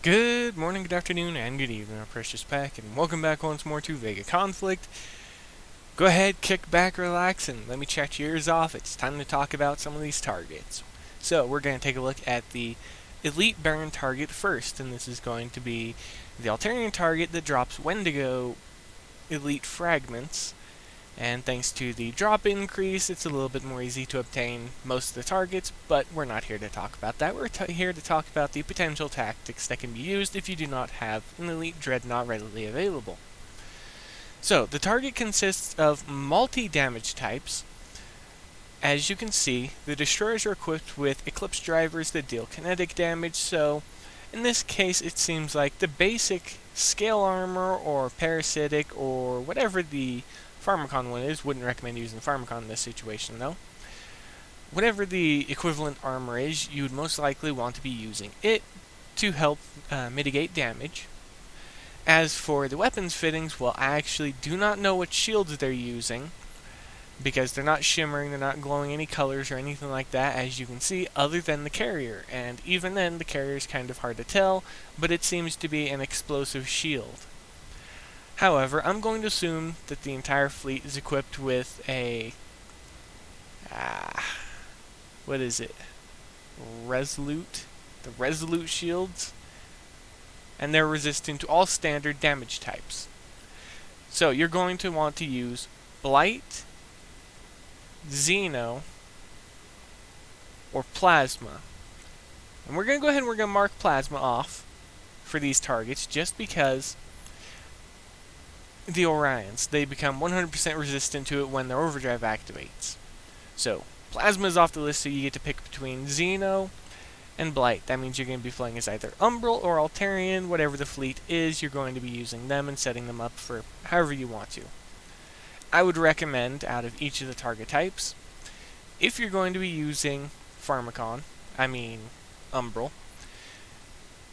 Good morning, good afternoon, and good evening, our precious pack, and welcome back once more to VEGA Conflict. Go ahead, kick back, relax, and let me chat your ears off. It's time to talk about some of these targets. So, we're going to take a look at the Elite Baron target first, and this is going to be the Altairian target that drops Wendigo Elite Fragments. And thanks to the drop increase, it's a little bit more easy to obtain most of the targets, but we're not here to talk about that. We're here to talk about the potential tactics that can be used if you do not have an Elite Dreadnought readily available. So, the target consists of multi-damage types. As you can see, the destroyers are equipped with Eclipse drivers that deal kinetic damage, so in this case it seems like the basic scale armor or parasitic or whatever the Pharmacon one is. Wouldn't recommend using Pharmacon in this situation though. Whatever the equivalent armor is, you would most likely want to be using it to help mitigate damage. As for the weapons fittings, well, I actually do not know what shields they're using, because they're not shimmering, they're not glowing any colors or anything like that, as you can see, other than the carrier. And even then, the carrier is kind of hard to tell, but it seems to be an explosive shield. However, I'm going to assume that the entire fleet is equipped with a... what is it? Resolute? The Resolute shields? And they're resistant to all standard damage types. So, you're going to want to use Blight, Xeno, or Plasma. And we're going to go ahead and we're going to mark Plasma off for these targets, just because the Orions, they become 100% resistant to it when their overdrive activates. So, Plasma is off the list, so you get to pick between Xeno and Blight. That means you're going to be playing as either Umbral or Altairian. Whatever the fleet is, you're going to be using them and setting them up for however you want to. I would recommend, out of each of the target types, if you're going to be using Umbral,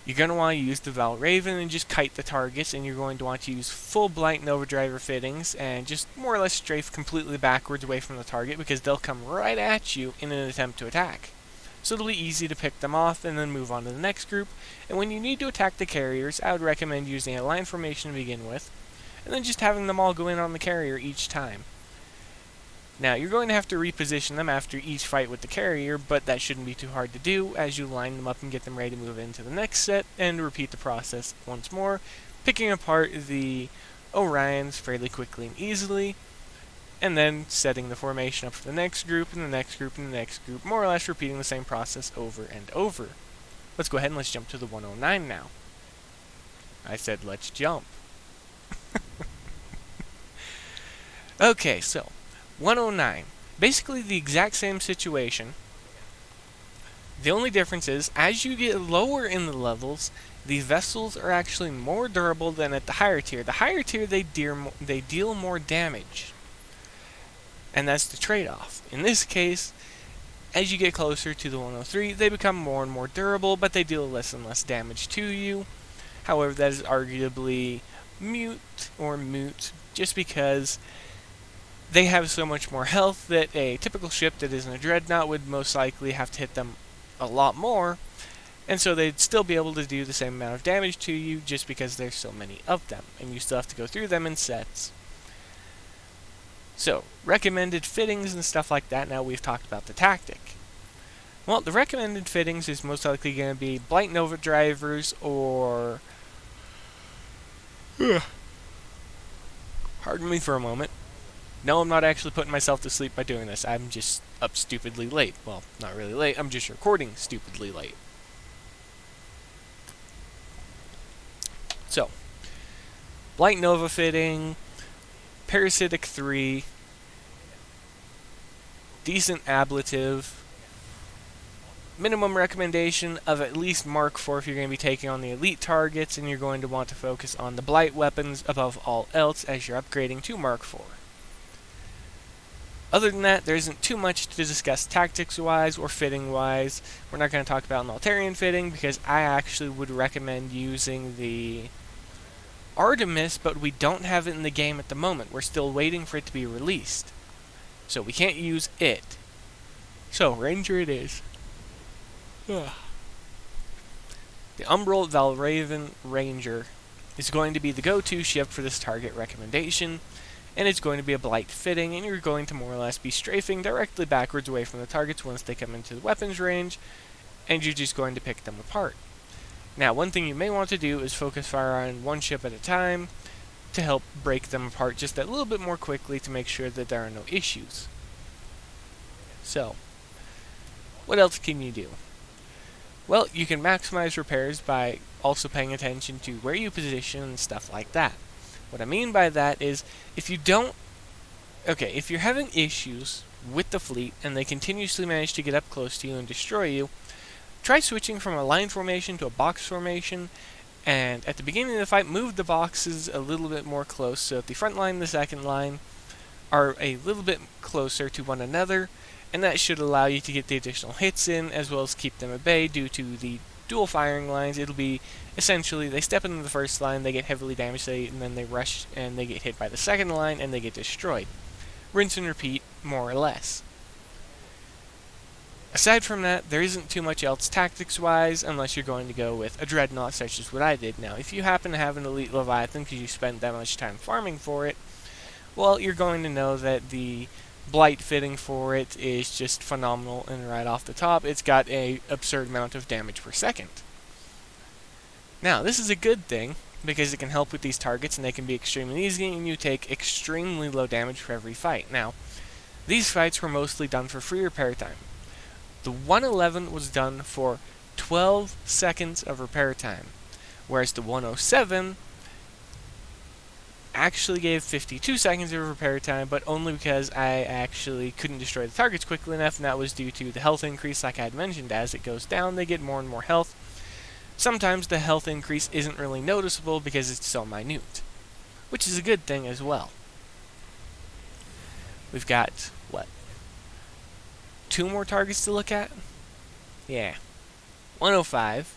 you're going to want to use the Valraven and just kite the targets, and you're going to want to use full Blight Nova Driver fittings and just more or less strafe completely backwards away from the target, because they'll come right at you in an attempt to attack. So it'll be easy to pick them off and then move on to the next group. And when you need to attack the carriers, I would recommend using a line formation to begin with, and then just having them all go in on the carrier each time. Now, you're going to have to reposition them after each fight with the carrier, but that shouldn't be too hard to do as you line them up and get them ready to move into the next set, and repeat the process once more, picking apart the Orions fairly quickly and easily, and then setting the formation up for the next group, and the next group, and the next group, more or less repeating the same process over and over. Let's go ahead and let's jump to the 109 now. I said let's jump. Okay, so 109. Basically the exact same situation. The only difference is, as you get lower in the levels, the vessels are actually more durable than at the higher tier. The higher tier, they deal more damage. And that's the trade-off. In this case, as you get closer to the 103, they become more and more durable, but they deal less and less damage to you. However, that is arguably moot, just because they have so much more health that a typical ship that isn't a dreadnought would most likely have to hit them a lot more, and so they'd still be able to do the same amount of damage to you just because there's so many of them, and you still have to go through them in sets. So, recommended fittings and stuff like that. Now we've talked about the tactic. Well, the recommended fittings is most likely going to be Blight Nova drivers or... Pardon me for a moment. No, I'm not actually putting myself to sleep by doing this. I'm just up stupidly late. Well, not really late. I'm just recording stupidly late. So, Blight Nova fitting, Parasitic 3, decent ablative, minimum recommendation of at least Mark 4 if you're going to be taking on the elite targets, and you're going to want to focus on the Blight weapons above all else as you're upgrading to Mark 4. Other than that, there isn't too much to discuss tactics-wise or fitting-wise. We're not going to talk about an Altairian fitting, because I actually would recommend using the Artemis, but we don't have it in the game at the moment. We're still waiting for it to be released. So we can't use it. So, Ranger it is. Ugh. The Umbral Valraven Ranger is going to be the go-to ship for this target recommendation, and it's going to be a blight fitting, and you're going to more or less be strafing directly backwards away from the targets once they come into the weapons range, and you're just going to pick them apart. Now, one thing you may want to do is focus fire on one ship at a time to help break them apart just that little bit more quickly to make sure that there are no issues. So, what else can you do? Well, you can maximize repairs by also paying attention to where you position and stuff like that. What I mean by that is, if you're having issues with the fleet and they continuously manage to get up close to you and destroy you, try switching from a line formation to a box formation, and at the beginning of the fight, move the boxes a little bit more close so that the front line and the second line are a little bit closer to one another, and that should allow you to get the additional hits in, as well as keep them at bay due to the dual firing lines. It'll be essentially, they step into the first line, they get heavily damaged, and then they rush and they get hit by the second line and they get destroyed. Rinse and repeat, more or less. Aside from that, there isn't too much else tactics-wise, unless you're going to go with a Dreadnought, such as what I did. Now, if you happen to have an Elite Leviathan because you spent that much time farming for it, well, you're going to know that the blight fitting for it is just phenomenal, and right off the top, it's got an absurd amount of damage per second. Now, this is a good thing, because it can help with these targets, and they can be extremely easy, and you take extremely low damage for every fight. Now, these fights were mostly done for free repair time. The 111 was done for 12 seconds of repair time, whereas the 107 actually gave 52 seconds of repair time, but only because I actually couldn't destroy the targets quickly enough, and that was due to the health increase. Like I had mentioned, as it goes down, they get more and more health. Sometimes the health increase isn't really noticeable because it's so minute, which is a good thing as well. We've got, what, 2 more targets to look at? Yeah. 105.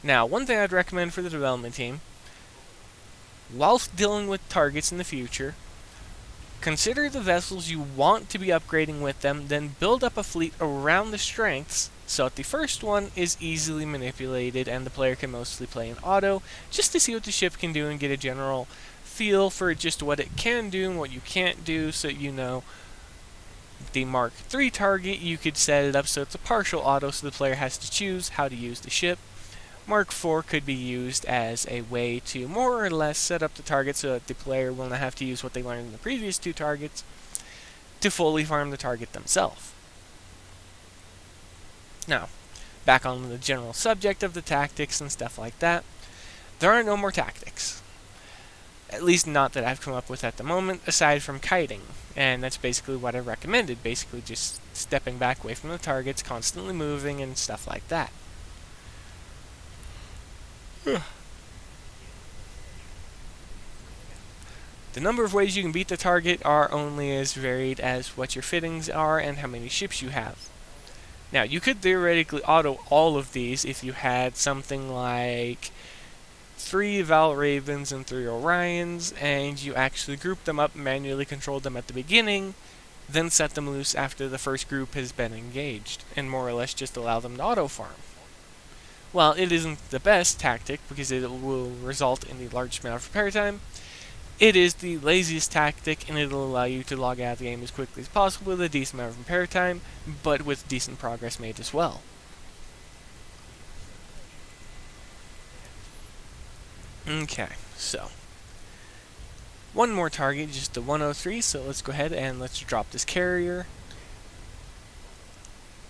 Now, one thing I'd recommend for the development team, whilst dealing with targets in the future, consider the vessels you want to be upgrading with them, then build up a fleet around the strengths so that the first one is easily manipulated and the player can mostly play in auto, just to see what the ship can do and get a general feel for just what it can do and what you can't do, so you know. The Mark III target, you could set it up so it's a partial auto, so the player has to choose how to use the ship. Mark IV could be used as a way to more or less set up the target so that the player will not have to use what they learned in the previous 2 targets to fully farm the target themselves. Now, back on the general subject of the tactics and stuff like that, there are no more tactics. At least not that I've come up with at the moment, aside from kiting. And that's basically what I recommended, basically just stepping back away from the targets, constantly moving, and stuff like that. The number of ways you can beat the target are only as varied as what your fittings are and how many ships you have. Now, you could theoretically auto all of these if you had something like 3 Valravens and 3 Orions, and you actually group them up, manually controlled them at the beginning, then set them loose after the first group has been engaged, and more or less just allow them to auto-farm. While it isn't the best tactic, because it will result in the largest amount of repair time, it is the laziest tactic, and it'll allow you to log out of the game as quickly as possible with a decent amount of repair time, but with decent progress made as well. Okay, so one more target, just the 103, so let's go ahead and let's drop this carrier.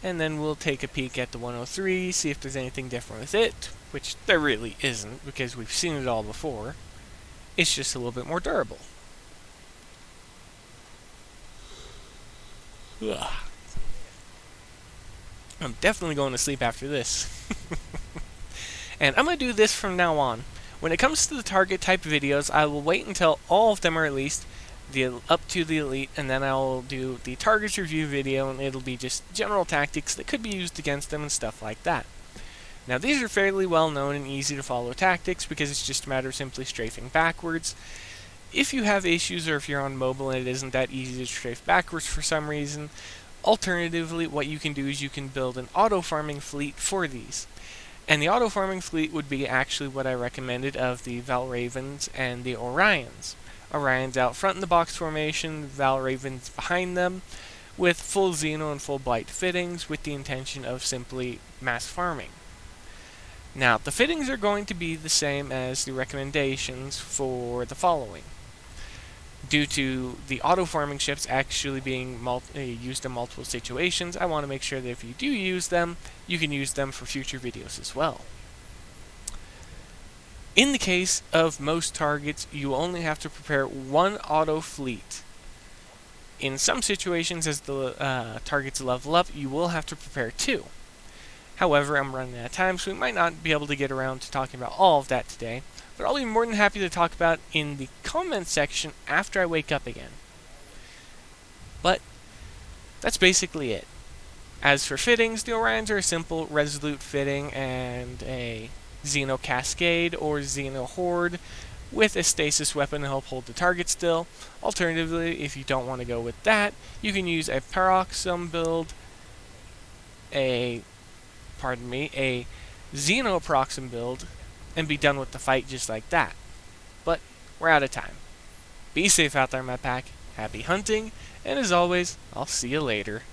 And then we'll take a peek at the 103, see if there's anything different with it, which there really isn't, because we've seen it all before. It's just a little bit more durable. Ugh. I'm definitely going to sleep after this. And I'm going to do this from now on. When it comes to the target type videos, I will wait until all of them are released, up to the Elite, and then I'll do the targets review video, and it'll be just general tactics that could be used against them and stuff like that. Now, these are fairly well known and easy to follow tactics because it's just a matter of simply strafing backwards. If you have issues or if you're on mobile and it isn't that easy to strafe backwards for some reason, alternatively, what you can do is you can build an auto-farming fleet for these. And the auto-farming fleet would be actually what I recommended of the Valravens and the Orions. Orions out front in the box formation, Valravens behind them, with full Xeno and full Blight fittings with the intention of simply mass farming. Now, the fittings are going to be the same as the recommendations for the following. Due to the auto-farming ships actually being used in multiple situations, I want to make sure that if you do use them, you can use them for future videos as well. In the case of most targets, you only have to prepare one auto fleet. In some situations, as the targets level up, you will have to prepare two. However, I'm running out of time, so we might not be able to get around to talking about all of that today, but I'll be more than happy to talk about in the comment section after I wake up again. But that's basically it. As for fittings, the Orions are a simple Resolute fitting and a Xeno Cascade or Xeno Horde with a stasis weapon to help hold the target still. Alternatively, if you don't want to go with that, you can use a Paroxysm build, a Xeno Proxim build, and be done with the fight just like that. But we're out of time. Be safe out there, my pack. Happy hunting, and as always, I'll see you later.